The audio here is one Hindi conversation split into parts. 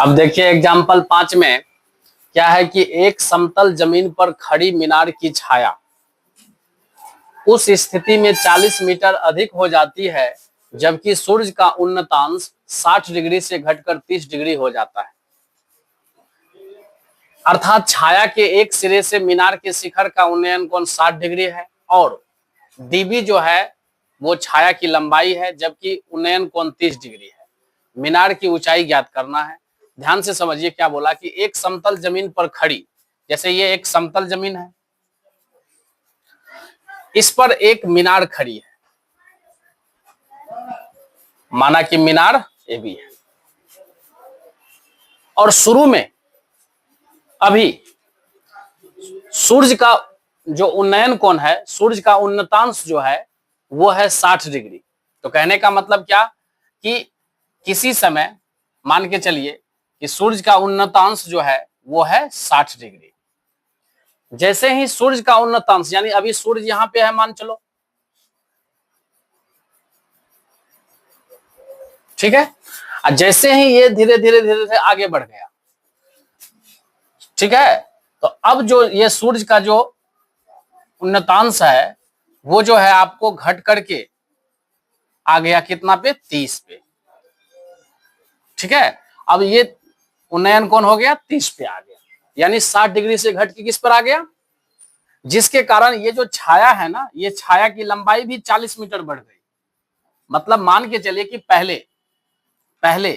अब देखिए एग्जाम्पल 5 में क्या है कि एक समतल जमीन पर खड़ी मीनार की छाया उस स्थिति में 40 मीटर अधिक हो जाती है जबकि सूर्य का उन्नतांश 60 डिग्री से घटकर 30 डिग्री हो जाता है। अर्थात छाया के एक सिरे से मीनार के शिखर का उन्नयन कोण 60 डिग्री है और डीबी जो है वो छाया की लंबाई है जबकि उन्नयन कोण 30 डिग्री है। मीनार की ऊंचाई ज्ञात करना है। ध्यान से समझिए क्या बोला कि एक समतल जमीन पर खड़ी, जैसे ये एक समतल जमीन है, इस पर एक मीनार खड़ी है, माना कि मीनार ए बी है, और शुरू में अभी सूर्य का जो उन्नयन कोण है, सूर्य का उन्नतांश जो है वो है 60 डिग्री। तो कहने का मतलब क्या कि किसी समय मान के चलिए कि सूर्य का उन्नतांश जो है वो है 60 डिग्री। जैसे ही सूर्य का उन्नतांश, यानी अभी सूर्य यहां पे है मान चलो, ठीक है, और जैसे ही ये धीरे धीरे धीरे धीरे आगे बढ़ गया, ठीक है, तो अब जो ये सूर्य का जो उन्नतांश है वो जो है आपको घट करके आ गया कितना पे, 30 पे, ठीक है। अब ये उन्नयन कोण हो गया 30 पे आ गया, यानी 60 डिग्री से घट के किस पर आ गया, जिसके कारण ये जो छाया है ना, ये छाया की लंबाई भी 40 मीटर बढ़ गई। मतलब मान के चलिए कि पहले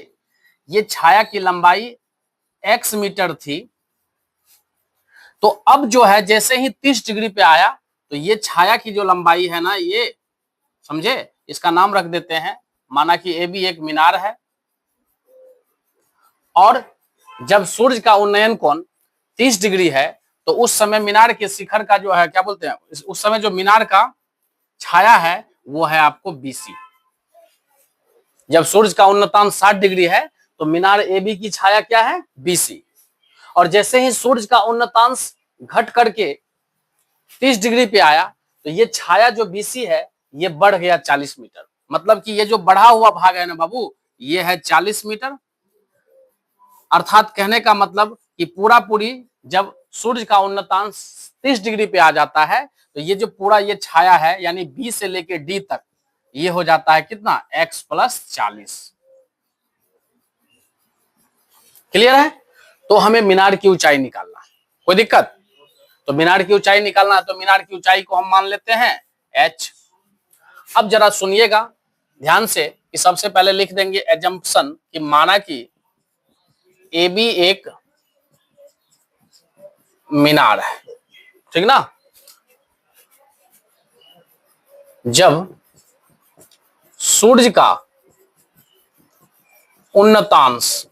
ये छाया की लंबाई x मीटर थी, तो अब जो है जैसे ही 30 डिग्री पे आया तो ये छाया की जो लंबाई है ना, ये समझे, इसका नाम रख देते हैं, माना कि ए बी एक मीनार है, और जब सूर्य का उन्नयन कोण 30 डिग्री है तो उस समय मीनार के शिखर का जो है क्या बोलते हैं, उस समय जो मीनार का छाया है वो है आपको बीसी। जब सूर्य का उन्नतांश 60 डिग्री है तो मीनार ए बी की छाया क्या है, बीसी। और जैसे ही सूर्य का उन्नतांश घट करके 30 डिग्री पे आया तो ये छाया जो बीसी है ये बढ़ गया 40 मीटर। मतलब कि ये जो बढ़ा हुआ भाग है ना बाबू, ये है 40 मीटर। अर्थात कहने का मतलब कि पूरा पूरी जब सूर्य का उन्नतांश 30 डिग्री पे आ जाता है तो ये जो पूरा ये छाया है यानी बी से लेके डी तक ये हो जाता है कितना, x प्लस 40। क्लियर है। तो हमें मीनार की ऊंचाई निकालना है, कोई दिक्कत, तो मीनार की ऊंचाई निकालना है तो मीनार की ऊंचाई को हम मान लेते हैं h। अब जरा सुनिएगा ध्यान से कि सबसे पहले लिख देंगे एजम्पशन कि माना कि ए बी एक मीनार है, ठीक ना। जब सूर्य का उन्नतांश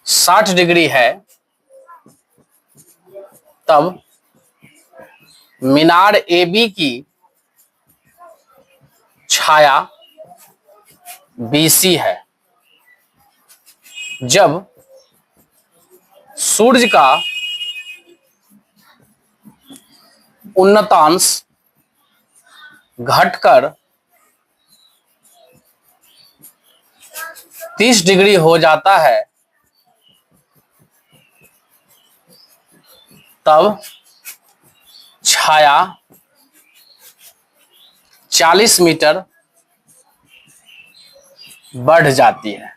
60 डिग्री है तब मीनार ए बी की छाया बीसी है। जब सूर्य का उन्नतांश घटकर 30 डिग्री हो जाता है तब छाया 40 मीटर बढ़ जाती है,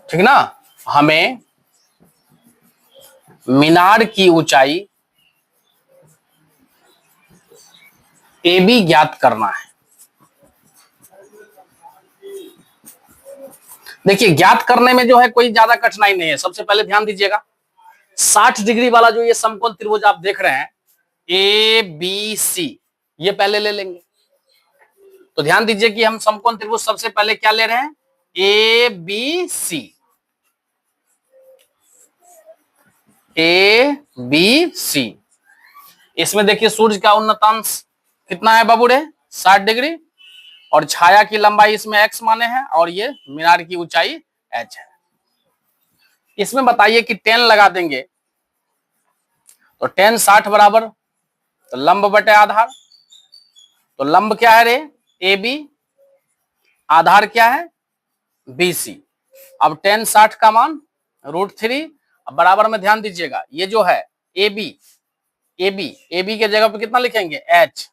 ठीक ना। हमें मीनार की ऊंचाई ए बी ज्ञात करना है। देखिए ज्ञात करने में जो है कोई ज्यादा कठिनाई नहीं है। सबसे पहले ध्यान दीजिएगा 60 डिग्री वाला जो ये समकोण त्रिभुज आप देख रहे हैं ए बी सी, ये पहले ले लेंगे। तो ध्यान दीजिए कि हम समकोण त्रिभुज सबसे पहले क्या ले रहे हैं, A B C, A B C. इसमें देखिए सूर्य का उन्नतांश कितना है बाबू रे, 60 डिग्री, और छाया की लंबाई इसमें x माने हैं और ये मीनार की ऊंचाई h है। इसमें बताइए कि 10 लगा देंगे तो 10 60 बराबर, तो लंब बटे आधार, तो लंब क्या है रे, ए बी, आधार क्या है बी सी। अब tan 60 का मान √3, अब बराबर में ध्यान दीजिएगा ये जो है AB के जगह पे कितना लिखेंगे H,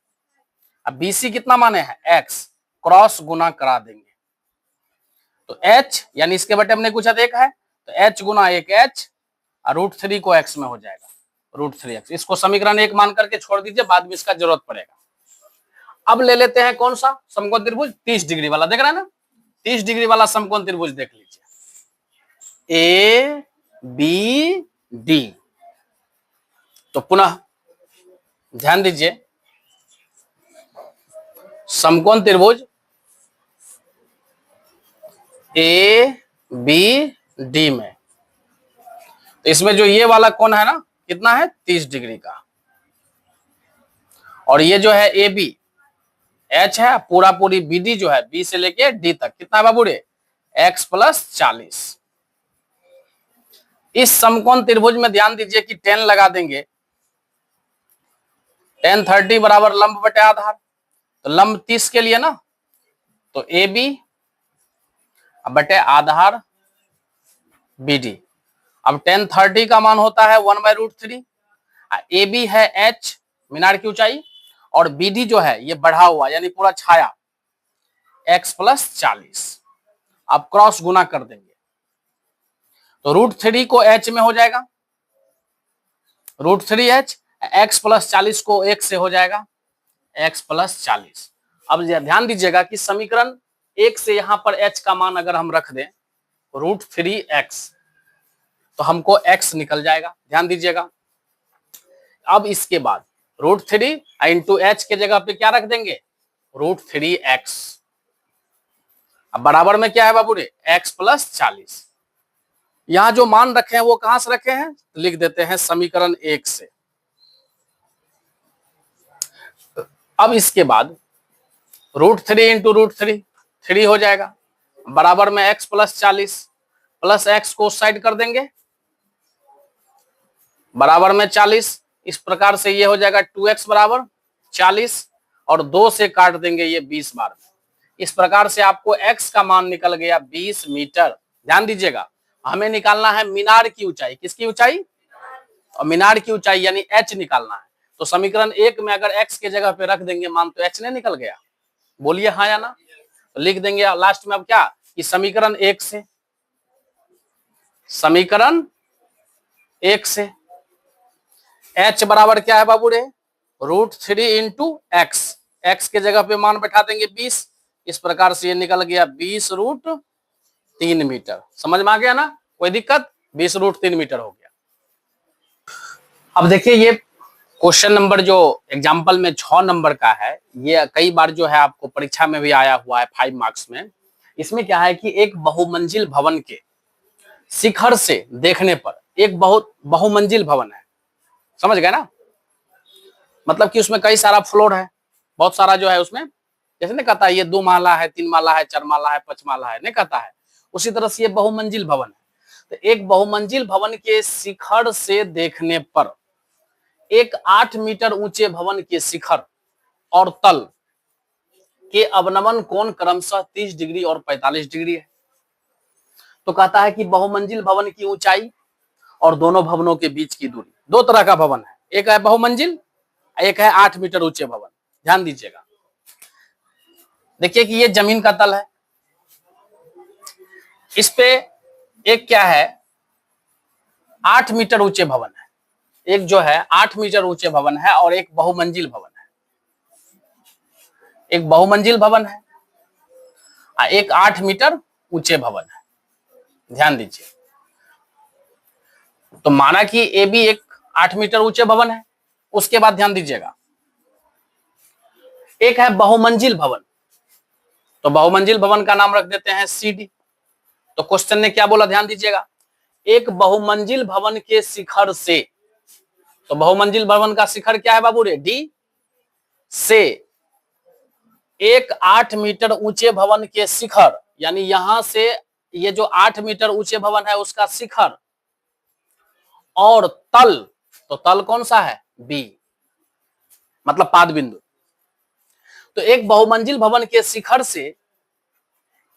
अब BC कितना माने हैं X, क्रॉस गुना करा देंगे तो H यानी इसके बटे हमने कुछ अधिक है तो H गुना 1H और √3 को X में हो जाएगा √3x। इसको समीकरण 1 मान करके छोड़ दीजिए, बाद में इसका जरूरत पड़ेगा। अब ले लेते हैं कौन सा समकोण त्रिभुज, 30 डिग्री वाला, देख रहे हैं ना 30 डिग्री वाला समकोण त्रिभुज देख लीजिए ए बी डी। तो पुनः ध्यान दीजिए समकोण त्रिभुज ए बी डी में, तो इसमें जो ये वाला कोण है ना कितना है 30 डिग्री का, और ये जो है ए बी एच है, पूरा पूरी बी डी जो है बी से लेके डी तक कितना है बाबू रे x + 40। इस समकोण त्रिभुज में ध्यान दीजिए कि tan लगा देंगे, tan 30 बराबर लंब बटे आधार, तो लंब 30 के लिए ना तो ए बी बटे आधार बी डी। अब tan 30 का मान होता है 1/√3, ए बी है h मीनार की ऊंचाई, और बी डी जो है ये बढ़ा हुआ यानी पूरा छाया x + 40। अब क्रॉस गुना कर देंगे तो √3 को h में हो जाएगा, √3h, x + 40 को 1 से हो जाएगा x + 40। अब ध्यान दीजिएगा कि समीकरण 1 से यहां पर h का मान अगर हम रख दें √3x तो हमको x निकल जाएगा, ध्यान दीजिएगा। अब इसके बाद √3 इंटू h के जगह पे क्या रख देंगे √3x, अब बराबर में क्या है बाबू रे x + 40। यहां जो मान रखे हैं वो कहां से रखे हैं, लिख देते हैं समीकरण 1 से। अब इसके बाद √3 इंटू √3 3 हो जाएगा, बराबर में x + 40 प्लस x को उस साइड कर देंगे बराबर में 40। इस प्रकार से ये हो जाएगा 2x बराबर 40 और 2 से काट देंगे ये 20 बार। इस प्रकार से आपको x का मान निकल गया 20 मीटर। ध्यान दीजिएगा हमें निकालना है मीनार की ऊंचाई, किसकी ऊंचाई, और मीनार की ऊंचाई यानी h निकालना है। तो समीकरण 1 में अगर x के जगह पे रख देंगे मान तो h ने निकल गया, बोलिए हाँ या ना। तो लिख देंगे लास्ट में अब क्या कि समीकरण 1 से, समीकरण 1 से h बराबर क्या है बाबू रे √3 इंटू x, x के जगह पे मान बैठा देंगे 20। इस प्रकार से ये निकल गया 20√3 मीटर। समझ में आ गया ना, कोई दिक्कत, 20√3 मीटर हो गया। अब देखिए ये क्वेश्चन नंबर जो एग्जाम्पल में 6 नंबर का है, ये कई बार जो है आपको परीक्षा में भी आया हुआ है 5 मार्क्स में। इसमें क्या है कि एक बहुमंजिल भवन के शिखर से देखने पर, एक बहुमंजिल भवन है, समझ गए ना, मतलब कि उसमें कई सारा फ्लोर है, बहुत सारा जो है उसमें, जैसे नहीं कहता है ये 2 माला है, 3 माला है, 4 माला है, 5 माला है, नहीं कहता है, उसी तरह से ये बहुमंजिल भवन है। तो एक बहुमंजिल भवन के शिखर से देखने पर एक 8 मीटर ऊंचे भवन के शिखर और तल के अवनमन कोण क्रमशः 30 डिग्री और 45 डिग्री है। तो कहता है कि बहुमंजिल भवन की ऊंचाई और दोनों भवनों के बीच की दूरी, 2 तरह का भवन है, एक है बहुमंजिल, एक है 8 मीटर ऊंचे भवन। ध्यान दीजिएगा, देखिए कि ये जमीन का तल है, इस पे एक क्या है 8 मीटर ऊंचे भवन है, एक जो है 8 मीटर ऊंचे भवन है और एक बहुमंजिल भवन है, एक बहुमंजिल भवन है, एक 8 मीटर ऊंचे भवन है। ध्यान दीजिए, तो माना कि ए बी एक 8 मीटर ऊंचे भवन है। उसके बाद ध्यान दीजिएगा एक है बहुमंजिल भवन, तो बहुमंजिल भवन का नाम रख देते हैं सी डी। तो क्वेश्चन ने क्या बोला, ध्यान दीजिएगा, एक बहुमंजिल भवन के शिखर से, तो बहुमंजिल भवन का शिखर क्या है बाबू रे डी, से एक 8 मीटर ऊंचे भवन के शिखर, यानी यहां से ये जो 8 मीटर ऊंचे भवन है उसका शिखर और तल, तो तल कौन सा है बी, मतलब पाद बिंदु। तो एक बहुमंजिल भवन के शिखर से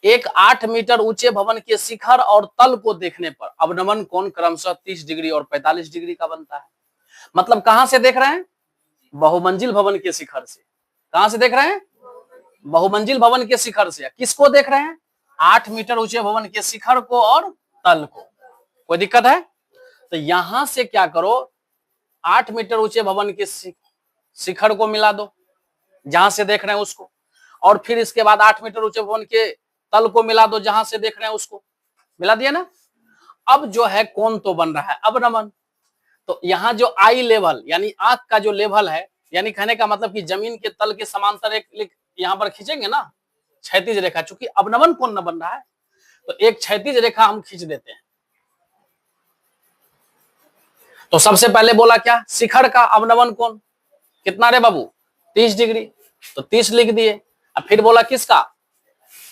एक 8 मीटर ऊंचे भवन के शिखर और तल को देखने पर अवनमन कोण क्रमशः 30 डिग्री और 45 डिग्री का बनता है। मतलब कहां से देख रहे हैं? बहुमंजिल भवन के शिखर से। कहां से देख रहे हैं? बहुमंजिल भवन के शिखर से। किसको देख रहे हैं? 8 मीटर ऊंचे भवन के शिखर को और तल को। कोई दिक्कत है? तो यहां से क्या करो, 8 मीटर ऊंचे भवन के शिखर को मिला दो जहां से देख रहे हैं उसको, और फिर इसके बाद 8 मीटर ऊंचे भवन के तल को मिला दो जहां से देख रहे हैं उसको। मिला दिया ना? अब जो है कोण तो बन रहा है अवनमन। तो यहाँ जो आई लेवल यानी आंख का जो लेवल है, यानी कहने का मतलब कि जमीन के तल के समांतर एक यहाँ पर खींचेंगे ना क्षैतिज रेखा, चूंकि अवनमन कोण न बन रहा है तो एक क्षैतिज रेखा हम खींच देते हैं। तो सबसे पहले बोला क्या? शिखर का अवनमन कोण कितना रे बाबू? 30 डिग्री, तो 30 लिख दिए। अब फिर बोला किसका?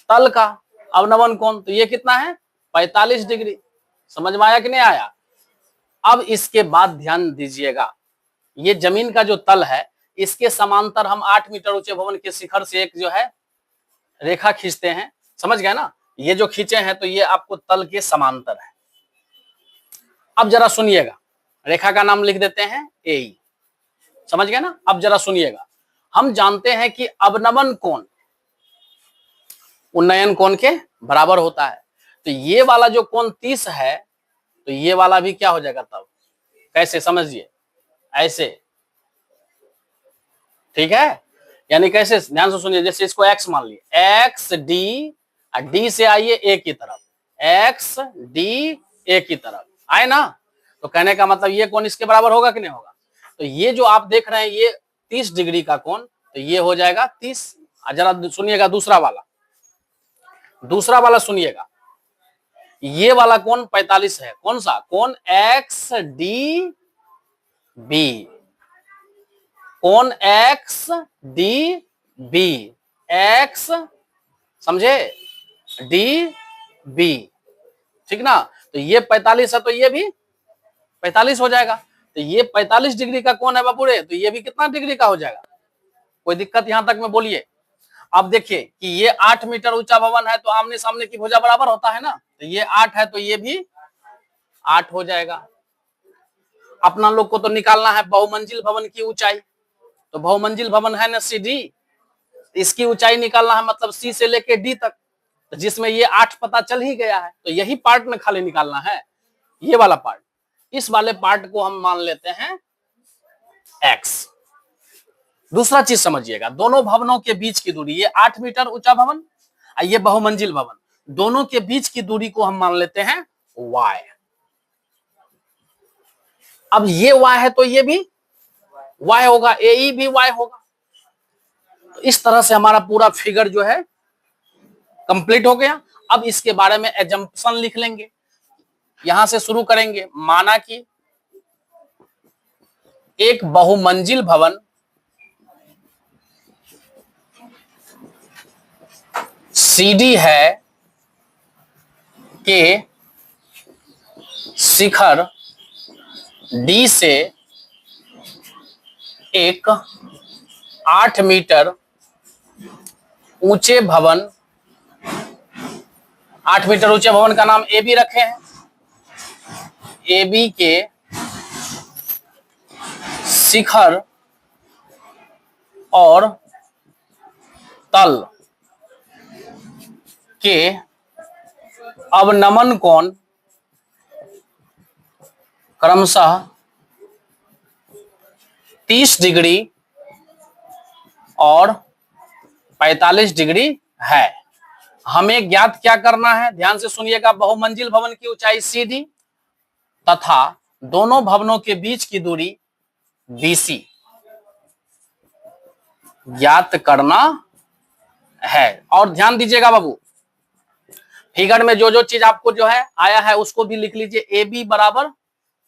तल का अवनमन कोण, तो ये कितना है? 45 डिग्री। समझ में आया कि नहीं आया? अब इसके बाद ध्यान दीजिएगा, ये जमीन का जो तल है इसके समांतर हम 8 मीटर ऊंचे भवन के शिखर से एक जो है रेखा खींचते हैं। समझ गए ना? ये जो खींचे हैं तो ये आपको तल के समांतर है। अब जरा सुनिएगा, रेखा का नाम लिख देते हैं ए। समझ गए ना? अब जरा सुनिएगा, हम जानते हैं कि अवनमन कोण उन्नयन कोण के बराबर होता है। तो ये वाला जो कोण 30 है तो ये वाला भी क्या हो जाएगा तब? कैसे? समझिए, ऐसे। ठीक है? यानी कैसे? ध्यान से सुनिए। जैसे इसको x मान लिए, एक्स डी, डी से आइए ए की तरफ, एक्स डी ए की तरफ आए ना, तो कहने का मतलब ये कोण इसके बराबर होगा कि नहीं होगा? तो ये जो आप देख रहे हैं ये 30 डिग्री का कोण, तो ये हो जाएगा 30। जरा सुनिएगा दूसरा वाला सुनिएगा, ये वाला कोण 45 है। कौन सा कोण? एक्स डी बी, कोण एक्स डी बी, एक्स समझे, डी बी। ठीक ना? तो ये 45 है तो ये भी 45 हो जाएगा। तो ये 45 डिग्री का कोण है बापूरे, तो ये भी कितना डिग्री का हो जाएगा? कोई दिक्कत यहां तक में बोलिए? अब देखिए कि ये 8 मीटर ऊंचा भवन है तो आमने सामने की भुजा बराबर होता है ना, तो ये 8 है तो ये भी 8 हो जाएगा। अपना लोग को तो निकालना है बहुमंजिल भवन की ऊंचाई, तो बहुमंजिल भवन है ना CD, इसकी ऊंचाई निकालना है, मतलब C से लेके D तक, तो जिसमें ये 8 पता चल ही गया है, तो यही पार्ट में खाली निकालना है, ये वाला पार्ट। इस वाले पार्ट को हम मान लेते हैं x। दूसरा चीज समझिएगा, दोनों भवनों के बीच की दूरी, ये 8 मीटर ऊंचा भवन और ये बहुमंजिल भवन, दोनों के बीच की दूरी को हम मान लेते हैं y। अब ये y है तो ये भी y होगा, AE भी y होगा। तो इस तरह से हमारा पूरा फिगर जो है कंप्लीट हो गया। अब इसके बारे में एजम्पशन लिख लेंगे, यहां से शुरू करेंगे। माना कि एक बहुमंजिल भवन CD है के शिखर D से एक 8 मीटर ऊंचे भवन, 8 मीटर ऊंचे भवन का नाम AB रखे हैं, AB के शिखर और तल के अवनमन कोण क्रमशः 30 डिग्री और 45 डिग्री है। हमें ज्ञात क्या करना है? ध्यान से सुनिएगा, बहुमंजिल भवन की ऊंचाई CD तथा दोनों भवनों के बीच की दूरी BC ज्ञात करना है। और ध्यान दीजिएगा बाबू, फिगर में जो जो चीज आपको जो है आया है उसको भी लिख लीजिए। AB बराबर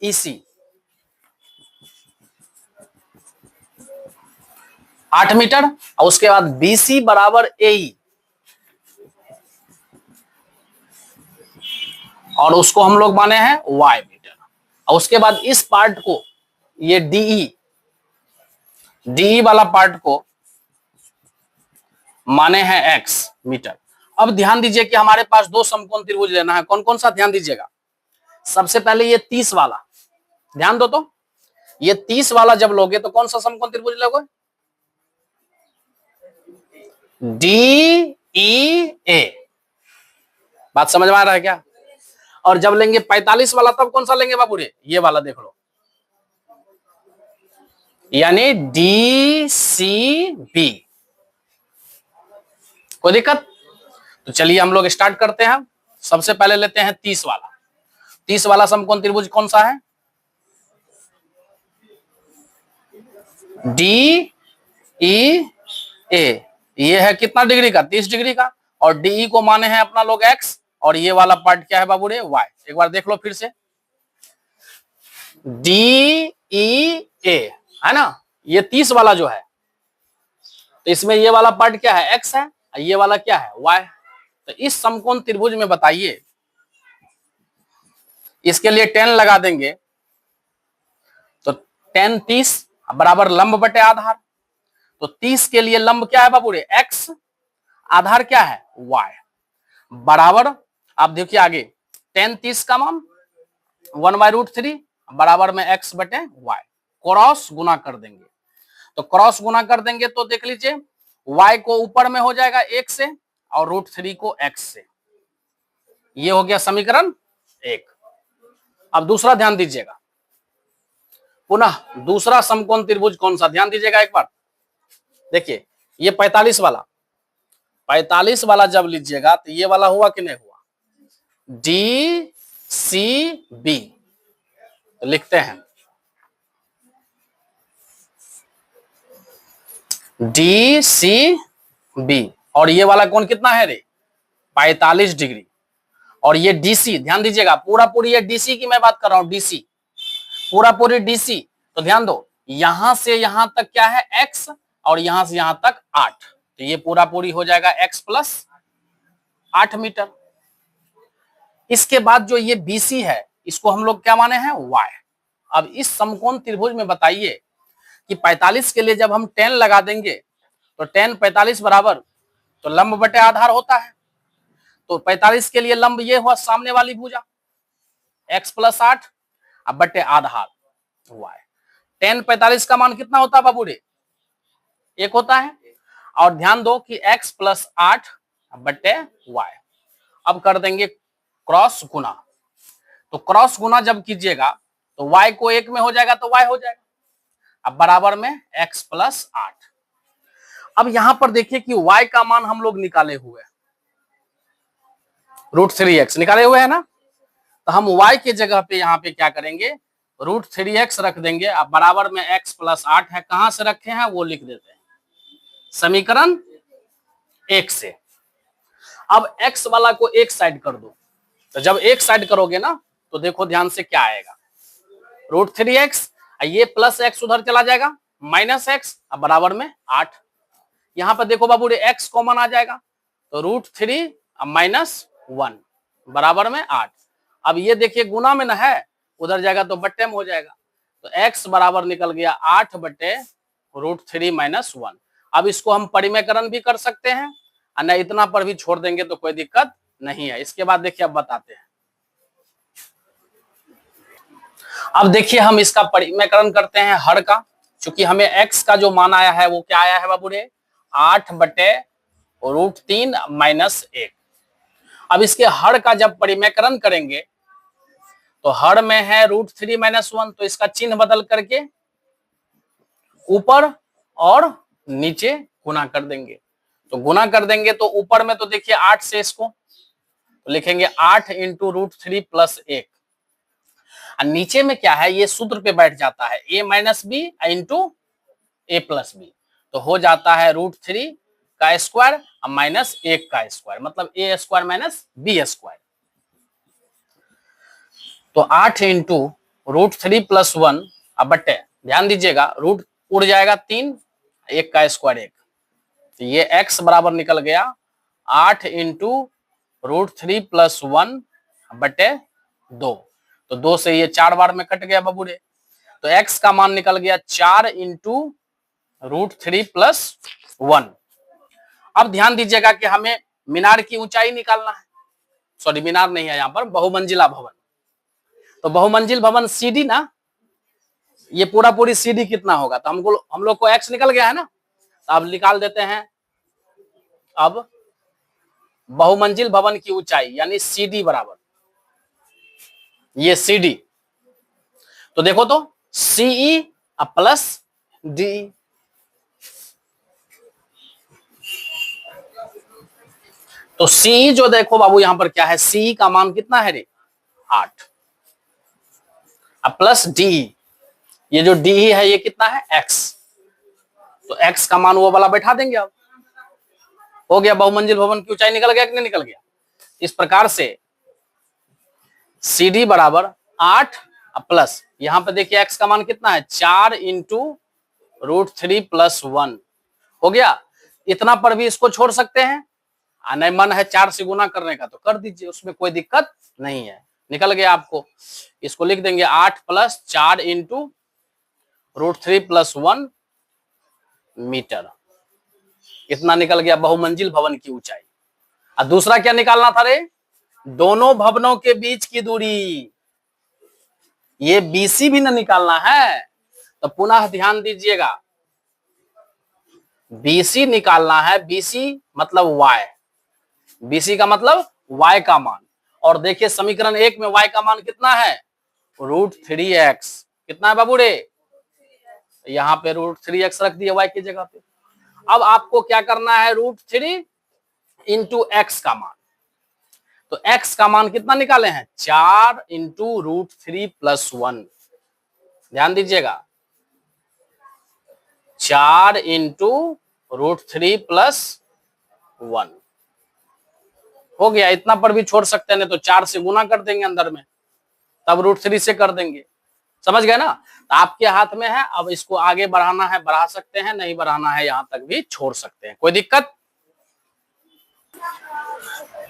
EC, 8 मीटर, और उसके बाद BC बराबर AE, और उसको हम लोग माने हैं Y मीटर, और उसके बाद इस पार्ट को ये DE वाला पार्ट को माने हैं X मीटर, अब ध्यान दीजिए कि हमारे पास दो समकोण त्रिभुज लेना है। कौन कौन सा, ध्यान दीजिएगा। सबसे पहले ये 30 वाला, ध्यान दो। तो ये 30 वाला जब लोगे तो कौन सा समकोण त्रिभुज लोगे, डी ई ए। बात समझ में आ रहा है क्या। और जब लेंगे 45 वाला तब कौन सा लेंगे बाबू रे, ये वाला देख लो, यानी डी सी बी। कोई दिक्कत। तो चलिए हम लोग स्टार्ट करते हैं। सबसे पहले लेते हैं 30 वाला। 30 वाला समकोण त्रिभुज कौन सा है, डी ई ए। ये है कितना डिग्री का, 30 डिग्री का। और डी को माने हैं अपना लोग एक्स, और ये वाला पार्ट क्या है बाबू रे, वाई। एक बार देख लो फिर से, डी ई ए है ना। ये 30 वाला जो है, तो इसमें ये वाला पार्ट क्या है, एक्स है, और ये वाला क्या है, वाई। तो इस समकोण त्रिभुज में बताइए, इसके लिए 10 लगा देंगे तो 10 30 बराबर लंब बटे आधार। तो 30 के लिए लंब क्या है बाबू रे, एक्स, आधार क्या है, वाई, बराबर। आप देखिए आगे, 10 30 का मान 1/√3 बराबर में एक्स बटे वाई। क्रॉस गुना कर देंगे, तो क्रॉस गुना कर देंगे तो देख लीजिए, y को ऊपर में हो जाएगा 1 से, और √3 को x से। ये हो गया समीकरण 1। अब दूसरा ध्यान दीजिएगा, पुनः दूसरा समकोण त्रिभुज कौन सा, ध्यान दीजिएगा एक बार। देखिए ये 45 वाला जब लीजिएगा तो ये वाला हुआ कि नहीं हुआ, डी सी बी। तो लिखते हैं डी सी बी। और ये वाला कौन कितना है रे, 45 डिग्री। और ये डीसी, ध्यान दीजिएगा, पूरा पूरी ये डीसी की मैं बात कर रहा हूं, डीसी, पूरा पूरी डीसी। तो ध्यान दो, यहां से यहां तक क्या है, एक्स, और यहां से यहां तक 8। तो ये पूरा पूरी हो जाएगा x + 8 मीटर। इसके बाद जो ये बीसी है, इसको हम लोग क्या माने हैं, y। अब इस समकोण त्रिभुज में बताइए कि 45 के लिए जब हम 10 लगा देंगे तो 10 45 बराबर, तो लंब बटे आधार होता है। तो 45 के लिए लंब ये हुआ सामने वाली भुजा, x + 8 अब बटे आधार y। 10 45 का मान कितना होता है बाबू रे, 1 होता है। और ध्यान दो कि x + 8 बटे y। अब कर देंगे क्रॉस गुना। तो क्रॉस गुना जब कीजिएगा तो y को 1 में हो जाएगा तो y हो जाएगा, अब बराबर में x + 8। अब यहां पर देखिए कि y का मान हम लोग निकाले हुए हैं, √3x निकाले हुए है ना। तो हम y के जगह पे यहाँ पे क्या करेंगे, √3x रख देंगे। अब बराबर में x + 8 है, कहां से रखे हैं वो लिख देते हैं, समीकरण 1 से। अब x वाला को एक साइड कर दो। तो जब एक साइड करोगे ना तो देखो ध्यान से क्या आएगा, √3x, ये +x उधर चला जाएगा, -x, अब बराबर में 8। यहां पर देखो बाबू रे x कॉमन आ जाएगा, तो √3 -1 बराबर में 8। अब ये देखिए गुना में ना है, उधर जाएगा तो बट्टे में हो जाएगा। तो x बराबर निकल गया 8 बटे √3 - 1। अब इसको हम परिमेयकरण भी कर सकते हैं, और न इतना पर भी छोड़ देंगे तो कोई दिक्कत नहीं है। इसके बाद देखिए अब बताते हैं। अब देखिए हम इसका परिमेयकरण करते हैं हर का, क्योंकि हमें x का जो मान आया है वो क्या आया है बाबू रे, 8 बटे √3 - 1। अब इसके हर का जब परिमेयकरण करेंगे तो हर में है √3 - 1, तो इसका चिन्ह बदल करके ऊपर और नीचे गुना कर देंगे। तो गुना कर देंगे तो ऊपर में तो देखिए 8 से इसको तो लिखेंगे 8 × √3 + 1। और नीचे में क्या है, ये सूत्र पे बैठ जाता है, a - b × a + b। तो हो जाता है √3 का स्क्वायर -1 का स्क्वायर, मतलब a² - b²। तो 8 × √3 + 1 अब बट्टे, ध्यान दीजिएगा रूट उड़ जाएगा 3, 1 का स्क्वायर 1। तो ये x बराबर निकल गया 8 × √3 + 1 बटे 2। तो 2 से ये 4 बार में कट गया बाबू रे। तो x का मान निकल गया 4 × √3 + 1। अब ध्यान दीजिएगा कि हमें मीनार की ऊंचाई निकालना है। सॉरी, मीनार नहीं है यहाँ पर, बहुमंजिला भवन। तो बहुमंजिल भवन सीडी ना, ये पूरा पूरी सीडी कितना होगा, तो हम लोग को एक्स निकल गया है ना, तो अब निकाल देते हैं। अब बहुमंजिल भवन की ऊंचाई यानी सीडी बराबर ये सीडी, तो देखो तो सीई प्लस डी। तो सीई जो देखो बाबू यहां पर क्या है, सीई का मान कितना है रे, 8, अब प्लस डी, ये जो डी है ये कितना है, एक्स। तो एक्स का मान वो वाला बैठा देंगे। अब हो गया, बहुमंजिल भवन की ऊंचाई निकल गया कि नहीं निकल गया। इस प्रकार से सी डी बराबर 8 प्लस, यहां पे देखिए एक्स का मान कितना है, 4 इंटू √3 + 1 हो गया। इतना पर भी इसको छोड़ सकते हैं, नहीं मन है 4 से गुना करने का तो कर दीजिए, उसमें कोई दिक्कत नहीं है, निकल गया आपको। इसको लिख देंगे 8 + 4 इंटू √3 + 1 मीटर, इतना निकल गया बहुमंजिल भवन की ऊंचाई। और दूसरा क्या निकालना था रे, दोनों भवनों के बीच की दूरी, ये बीसी भी न निकालना है। तो पुनः ध्यान दीजिएगा, बीसी निकालना है, बीसी मतलब वाई, बीसी का मतलब वाई का मान। और देखिए समीकरण 1 में वाई का मान कितना है, √3x, कितना है बाबू रे, यहाँ पे √3x रख दिया वाई की जगह पे। अब आपको क्या करना है, √3 इंटू एक्स का मान, तो x का मान कितना निकाले हैं, 4 इंटू √3 + 1, ध्यान दीजिएगा 4 इंटू √3 + 1 हो गया। इतना पर भी छोड़ सकते हैं, नहीं तो 4 से गुना कर देंगे अंदर में, तब √3 से कर देंगे, समझ गए ना। तो आपके हाथ में है, अब इसको आगे बढ़ाना है बढ़ा सकते हैं, नहीं बढ़ाना है यहां तक भी छोड़ सकते हैं, कोई दिक्कत।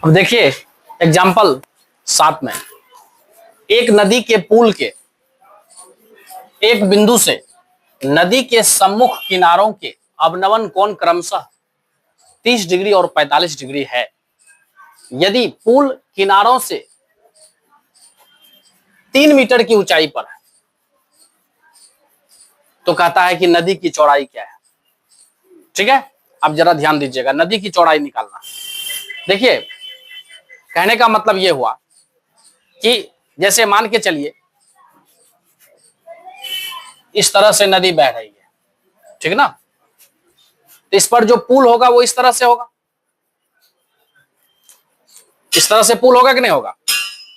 अब देखिए एग्जाम्पल 7 में, एक नदी के पुल के एक बिंदु से नदी के सम्मुख किनारों के अवनमन कोण क्रमशः 30 डिग्री और 45 डिग्री है। यदि पुल किनारों से 3 मीटर की ऊंचाई पर है, तो कहता है कि नदी की चौड़ाई क्या है। ठीक है, अब जरा ध्यान दीजिएगा, नदी की चौड़ाई निकालना। देखिए कहने का मतलब यह हुआ कि जैसे मान के चलिए इस तरह से नदी बह रही है, ठीक ना, तो इस पर जो पुल होगा वो इस तरह से होगा, इस तरह से पुल होगा कि नहीं होगा।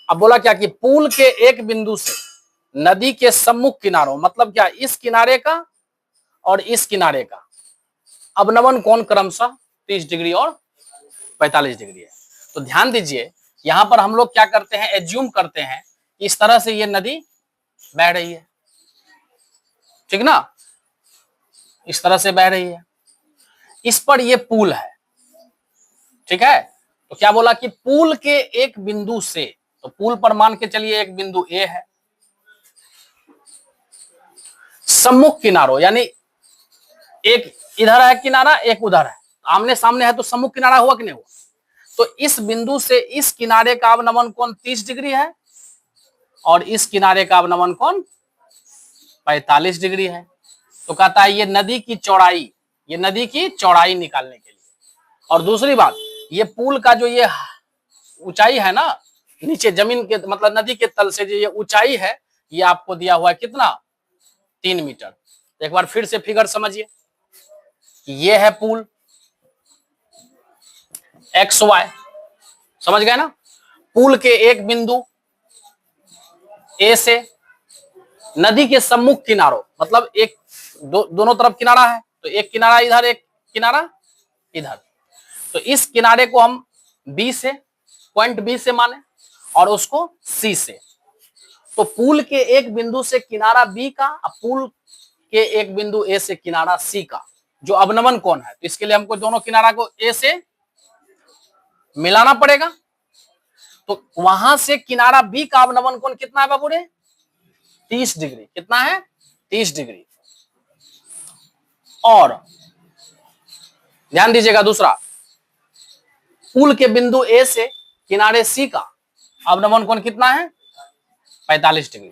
अब बोला क्या कि पुल के एक बिंदु से नदी के सम्मुख किनारों, मतलब क्या, इस किनारे का और इस किनारे का अवनमन कोण क्रमशः 30 डिग्री और 45 डिग्री है। तो ध्यान दीजिए यहां पर हम लोग क्या करते हैं, एज्यूम करते हैं इस तरह से ये नदी बह रही है, ठीक ना, इस तरह से बह रही है, इस पर ये पुल है, ठीक है। तो क्या बोला कि पुल के एक बिंदु से, तो पुल पर मान के चलिए एक बिंदु ए है, सम्मुख किनारों यानी एक इधर है किनारा एक उधर है, आमने सामने है, तो सम्मुख किनारा हुआ कि नहीं हुआ। तो इस बिंदु से इस किनारे का अवनमन कोण 30 डिग्री है और इस किनारे का अवनमन कोण 45 डिग्री है। तो कहता है ये नदी की चौड़ाई, ये नदी की चौड़ाई निकालने के लिए। और दूसरी बात, ये पुल का जो ये ऊंचाई है ना, नीचे जमीन के मतलब नदी के तल से जो ये ऊंचाई है, ये आपको दिया हुआ है कितना, 3 मीटर। एक बार फिर से फिगर समझिए, ये है पुल XY, समझ गए ना। पुल के एक बिंदु ए से नदी के सम्मुख किनारों, मतलब एक दोनों तरफ किनारा है, तो एक किनारा इधर एक किनारा इधर, तो इस किनारे को हम बी से, पॉइंट बी से माने और उसको सी से। तो पुल के एक बिंदु से किनारा बी का, पुल के एक बिंदु ए से किनारा सी का जो अवनमन कोण है, तो इसके लिए हमको दोनों किनारा को ए से मिलाना पड़ेगा। तो वहां से किनारा बी का अवनमन कोण कितना है बाबू रे, 30 डिग्री, कितना है, 30 डिग्री। और ध्यान दीजिएगा दूसरा, पुल के बिंदु ए से किनारे सी का अवनमन कोण कितना है? 45 डिग्री।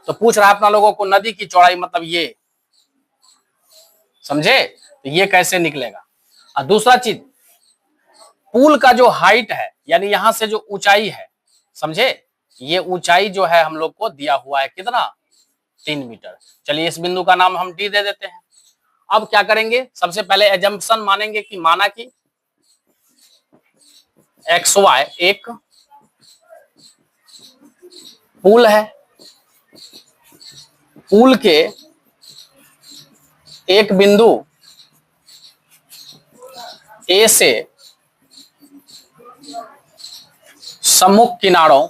तो पूछ रहा है अपना लोगों को नदी की चौड़ाई, मतलब ये, समझे? तो ये कैसे निकलेगा। और दूसरा चीज, पुल का जो हाइट है, यानी यहां से जो ऊंचाई है, समझे, ये ऊंचाई जो है हम लोग को दिया हुआ है कितना? 3 मीटर। चलिए इस बिंदु का नाम हम डी दे देते हैं। अब क्या करेंगे, सबसे पहले एजम्पशन मानेंगे कि माना कि एक्स वाई एक पुल है, पुल के एक बिंदु ए से सम्मुख किनारों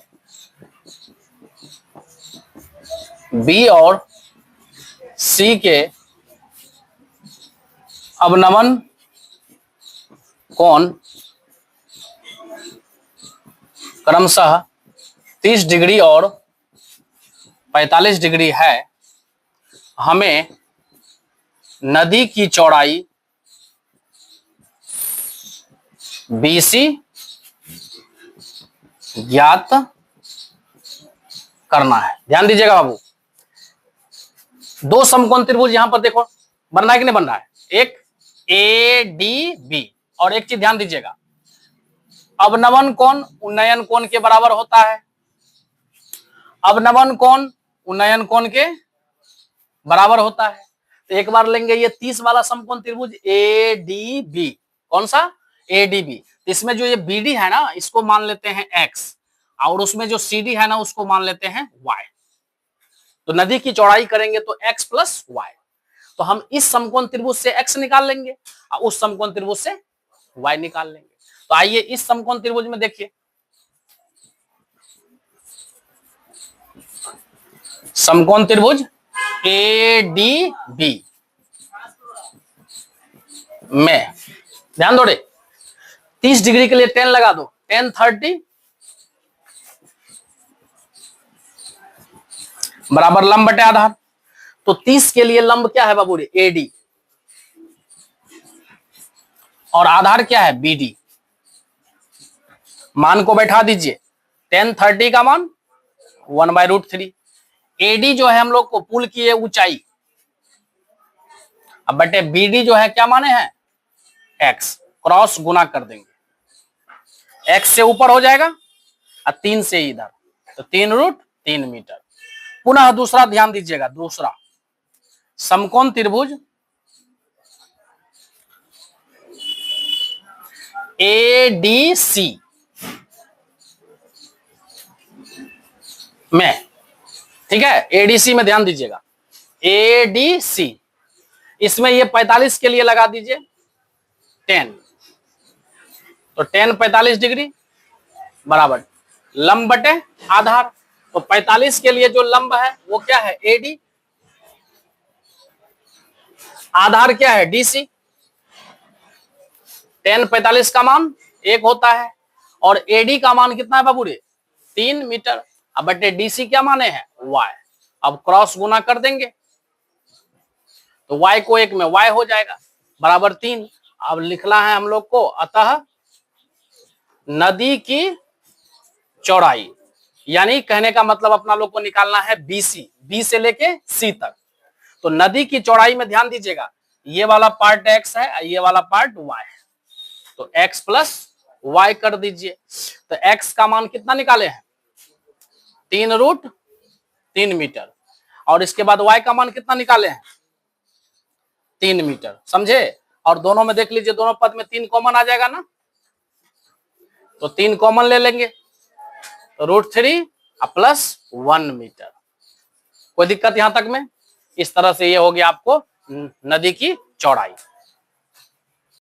बी और सी के अवनमन कोण क्रमशः 30 डिग्री और 45 डिग्री है। हमें नदी की चौड़ाई BC ज्ञात करना है। ध्यान दीजिएगा बाबू, दो समकोण त्रिभुज यहां पर देखो बन रहा है कि नहीं बन रहा है, एक ADB, और एक चीज ध्यान दीजिएगा, अवनमन कोण उन्नयन कोण के बराबर होता है। अवनमन कोण उन्नयन कोण के बराबर होता है। तो एक बार लेंगे ये 30 वाला समकोण त्रिभुज ADB, कौन सा? ADB। इसमें जो ये BD है ना, इसको मान लेते हैं x, और उसमें जो CD है ना, उसको मान लेते हैं y। तो नदी की चौड़ाई करेंगे तो x प्लस y। तो हम इस समकोण त्रिभुज से x निकाल लेंगे और उस समकोण त्रिभुज से y निकाल लेंगे। तो आइए इस समकोण त्रिभुज में देखिए, समकोण त्रिभुज ADB में ध्यान दो रे, 30 डिग्री के लिए 10 लगा दो, 10 30 बराबर लंब बटे आधार। तो 30 के लिए लंब क्या है बाबू रे? AD, और आधार क्या है? BD। मान को बैठा दीजिए, 10 30 का मान 1/√3। AD जो है हम लोग को पुल की है ऊंचाई, अब बटे BD जो है क्या माने हैं? x, क्रॉस गुना कर देंगे, x से ऊपर हो जाएगा और 3 से इधर, तो 3√3 मीटर। पुनः दूसरा ध्यान दीजिएगा, दूसरा समकोण त्रिभुज ADC में, ठीक है, ADC में ध्यान दीजिएगा, ADC, इसमें ये 45 के लिए लगा दीजिए 10, तो 10 45 डिग्री बराबर लंब बटे आधार। तो 45 के लिए जो लंब है वो क्या है? AD, आधार क्या है? DC। 10 45 का मान 1 होता है और AD का मान कितना है बाबू रे? 3 मीटर। अब बटे DC क्या माने हैं? Y। अब क्रॉस गुना कर देंगे तो y को 1 में y हो जाएगा बराबर 3। अब लिखना है हम लोग को, अतः नदी की चौड़ाई, यानी कहने का मतलब अपना लोग को निकालना है BC, B से लेके C तक। तो नदी की चौड़ाई में ध्यान दीजिएगा, ये वाला पार्ट x है, ये वाला पार्ट y है, तो x प्लस y कर दीजिए। तो x का मान कितना निकाले हैं? 3√3 मीटर, और इसके बाद y का मान कितना निकाले हैं? 3 मीटर, समझे? और दोनों में देख लीजिए, दोनों पद में 3 कॉमन आ जाएगा ना, तो 3 कॉमन ले लेंगे, तो √3 प्लस 1 मीटर। कोई दिक्कत यहां तक में? इस तरह से ये हो गया आपको नदी की चौड़ाई।